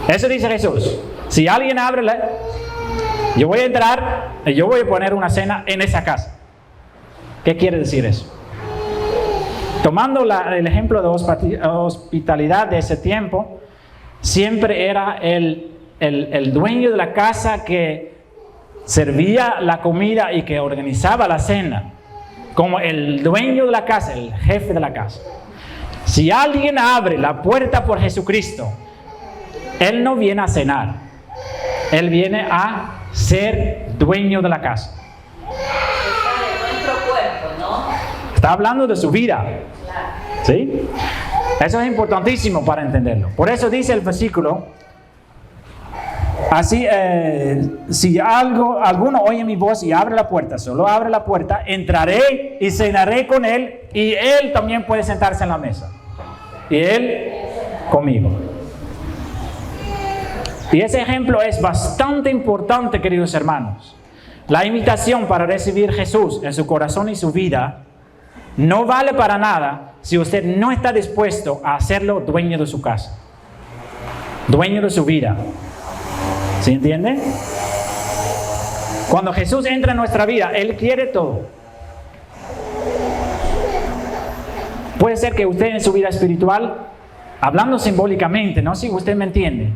Eso dice Jesús. Si alguien abre yo voy a entrar y yo voy a poner una cena en esa casa. ¿Qué quiere decir eso? Tomando el ejemplo de hospitalidad de ese tiempo, siempre era el dueño de la casa que servía la comida y que organizaba la cena. Como el dueño de la casa, el jefe de la casa. Si alguien abre la puerta por Jesucristo, Él no viene a cenar. Él viene a ser dueño de la casa. Está de nuestro cuerpo, ¿no? Está hablando de su vida. ¿Sí? Eso es importantísimo para entenderlo. Por eso dice el versículo, así, si alguno oye mi voz y abre la puerta, solo abre la puerta, entraré y cenaré con él y él también puede sentarse en la mesa. Y él conmigo. Y ese ejemplo es bastante importante, queridos hermanos. La invitación para recibir Jesús en su corazón y su vida no vale para nada si usted no está dispuesto a hacerlo dueño de su casa, dueño de su vida. ¿Sí entiende? Cuando Jesús entra en nuestra vida, Él quiere todo. Puede ser que usted en su vida espiritual, hablando simbólicamente, ¿no? Si usted me entiende,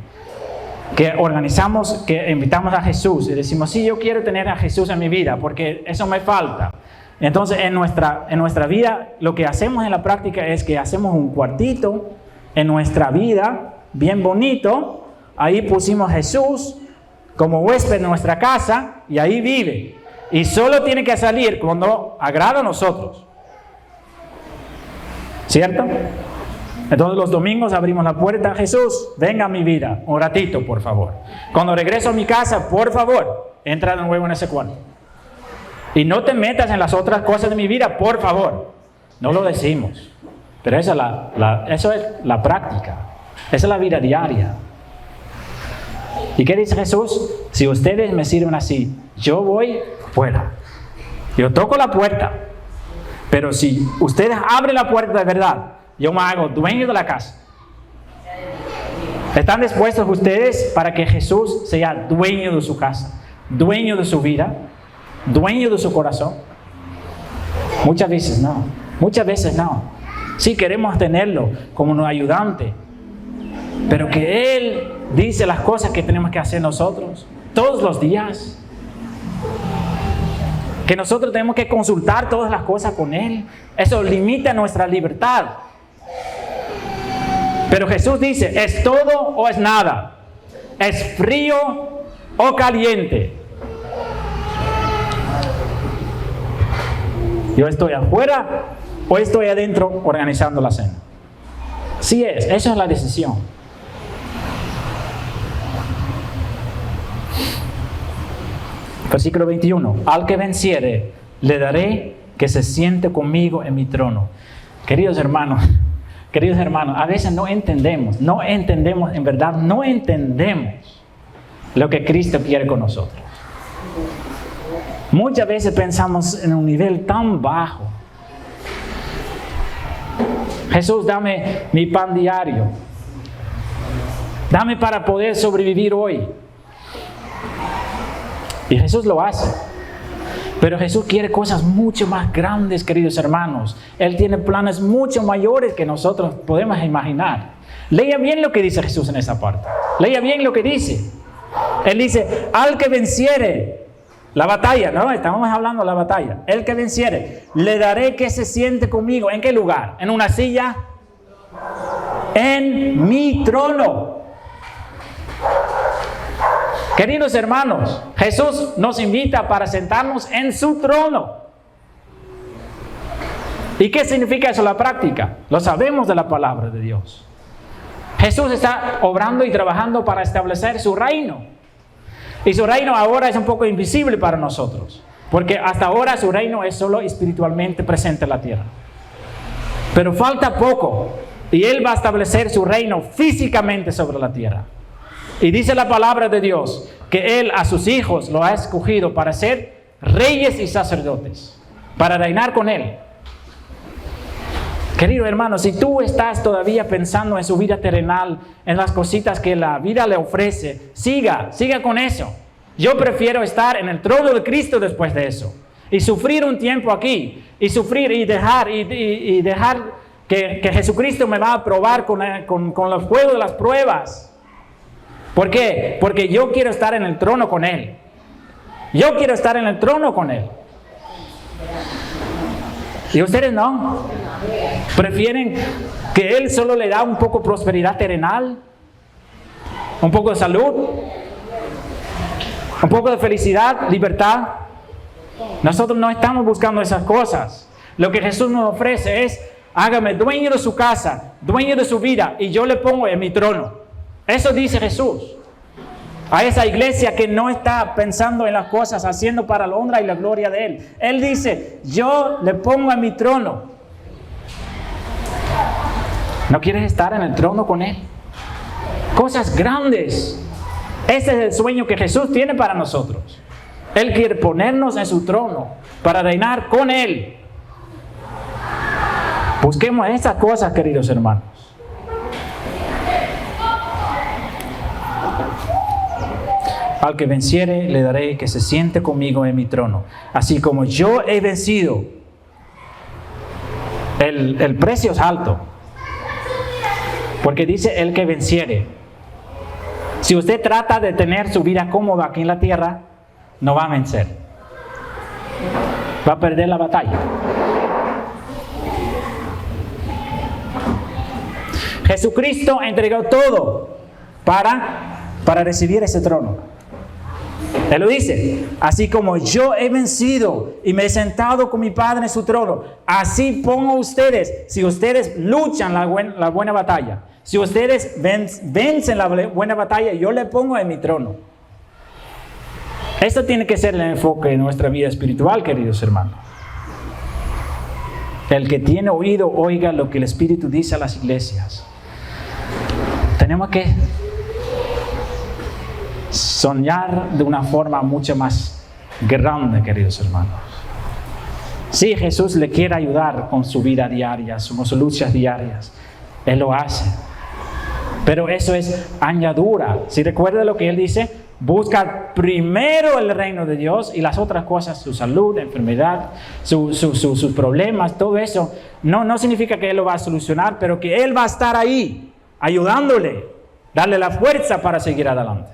que organizamos, que invitamos a Jesús y decimos, sí, yo quiero tener a Jesús en mi vida porque eso me falta. Entonces en nuestra vida lo que hacemos en la práctica es que hacemos un cuartito en nuestra vida, bien bonito, ahí pusimos a Jesús como huésped de nuestra casa y ahí vive. Y solo tiene que salir cuando agrada a nosotros. ¿Cierto? Entonces los domingos abrimos la puerta, Jesús, venga a mi vida, un ratito por favor. Cuando regreso a mi casa, por favor, entra de nuevo en ese cuarto. Y no te metas en las otras cosas de mi vida, por favor. No lo decimos, pero eso es la práctica, esa es la vida diaria. ¿Y qué dice Jesús? Si ustedes me sirven así, yo voy fuera. Yo toco la puerta, pero si ustedes abren la puerta de verdad, yo me hago dueño de la casa. ¿Están dispuestos ustedes para que Jesús sea dueño de su casa, dueño de su vida, dueño de su corazón? Muchas veces no. Muchas veces no. Sí queremos tenerlo como un ayudante, pero que Él dice las cosas que tenemos que hacer nosotros todos los días. Que nosotros tenemos que consultar todas las cosas con Él. Eso limita nuestra libertad. Pero Jesús dice, ¿es todo o es nada? ¿Es frío o caliente? ¿Yo estoy afuera o estoy adentro organizando la cena? Sí es, esa es la decisión. Versículo 21. Al que venciere, le daré que se siente conmigo en mi trono. Queridos hermanos, a veces no entendemos en verdad, no entendemos lo que Cristo quiere con nosotros. Muchas veces pensamos en un nivel tan bajo. Jesús, dame mi pan diario. Dame para poder sobrevivir hoy. Y Jesús lo hace. Pero Jesús quiere cosas mucho más grandes, queridos hermanos. Él tiene planes mucho mayores que nosotros podemos imaginar. Lea bien lo que dice Jesús en esa parte. Lea bien lo que dice. Él dice, al que venciere la batalla, ¿no? Estamos hablando de la batalla. El que venciere, le daré que se siente conmigo. ¿En qué lugar? ¿En una silla? En mi trono. Queridos hermanos, Jesús nos invita para sentarnos en su trono. ¿Y qué significa eso en la práctica? Lo sabemos de la palabra de Dios. Jesús está obrando y trabajando para establecer su reino. Y su reino ahora es un poco invisible para nosotros, porque hasta ahora su reino es solo espiritualmente presente en la tierra. Pero falta poco y Él va a establecer su reino físicamente sobre la tierra. Y dice la palabra de Dios que Él a sus hijos lo ha escogido para ser reyes y sacerdotes, para reinar con Él. Querido hermano, si tú estás todavía pensando en su vida terrenal, en las cositas que la vida le ofrece, siga con eso. Yo prefiero estar en el trono de Cristo después de eso. Y sufrir un tiempo aquí, y sufrir y dejar que Jesucristo me va a probar con los fuegos de las pruebas. ¿Por qué? Porque yo quiero estar en el trono con Él. Yo quiero estar en el trono con Él. ¿Y ustedes no? ¿Prefieren que Él solo le da un poco de prosperidad terrenal? ¿Un poco de salud? ¿Un poco de felicidad, libertad? Nosotros no estamos buscando esas cosas. Lo que Jesús nos ofrece es, hágame dueño de su casa, dueño de su vida, y yo le pongo en mi trono. Eso dice Jesús a esa iglesia que no está pensando en las cosas, haciendo para la honra y la gloria de Él. Él dice, yo le pongo en mi trono. ¿No quieres estar en el trono con Él? Cosas grandes. Ese es el sueño que Jesús tiene para nosotros. Él quiere ponernos en su trono para reinar con Él. Busquemos esas cosas, queridos hermanos. Al que venciere, le daré que se siente conmigo en mi trono, así como yo he vencido El precio es alto. Porque dice el que venciere. Si usted trata de tener su vida cómoda aquí en la tierra, no va a vencer. Va a perder la batalla. Jesucristo entregó todo para recibir ese trono. Él lo dice, así como yo he vencido y me he sentado con mi Padre en su trono, así pongo ustedes, si ustedes luchan la buena batalla, si ustedes vencen la buena batalla, yo le pongo en mi trono. Esto tiene que ser el enfoque de nuestra vida espiritual, queridos hermanos. El que tiene oído, oiga lo que el Espíritu dice a las iglesias. Tenemos que soñar de una forma mucho más grande, queridos hermanos. Sí, Jesús le quiere ayudar con su vida diaria, con sus luchas diarias. Él lo hace. Pero eso es añadidura. Si recuerda lo que Él dice, busca primero el reino de Dios y las otras cosas, su salud, enfermedad, sus problemas, todo eso, no significa que Él lo va a solucionar, pero que Él va a estar ahí, ayudándole, darle la fuerza para seguir adelante.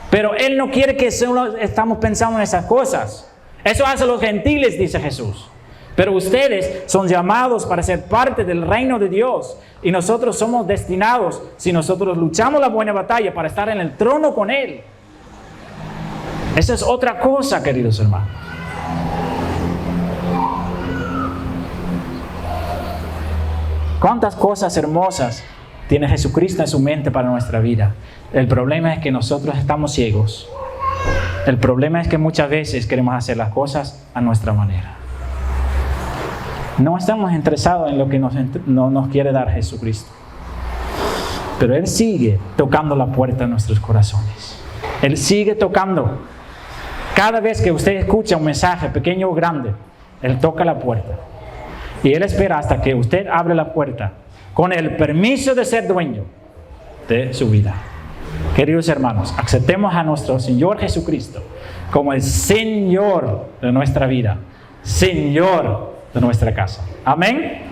Pero Él no quiere que solo estamos pensando en esas cosas. Eso hacen los gentiles, dice Jesús. Pero ustedes son llamados para ser parte del reino de Dios. Y nosotros somos destinados, si nosotros luchamos la buena batalla, para estar en el trono con Él. Esa es otra cosa, queridos hermanos. ¿Cuántas cosas hermosas tiene Jesucristo en su mente para nuestra vida? El problema es que nosotros estamos ciegos. El problema es que muchas veces queremos hacer las cosas a nuestra manera. No estamos interesados en lo que nos quiere dar Jesucristo. Pero Él sigue tocando la puerta de nuestros corazones. Él sigue tocando. Cada vez que usted escucha un mensaje, pequeño o grande, Él toca la puerta. Y Él espera hasta que usted abre la puerta con el permiso de ser dueño de su vida. Queridos hermanos, aceptemos a nuestro Señor Jesucristo como el Señor de nuestra vida, Señor de nuestra casa. Amén.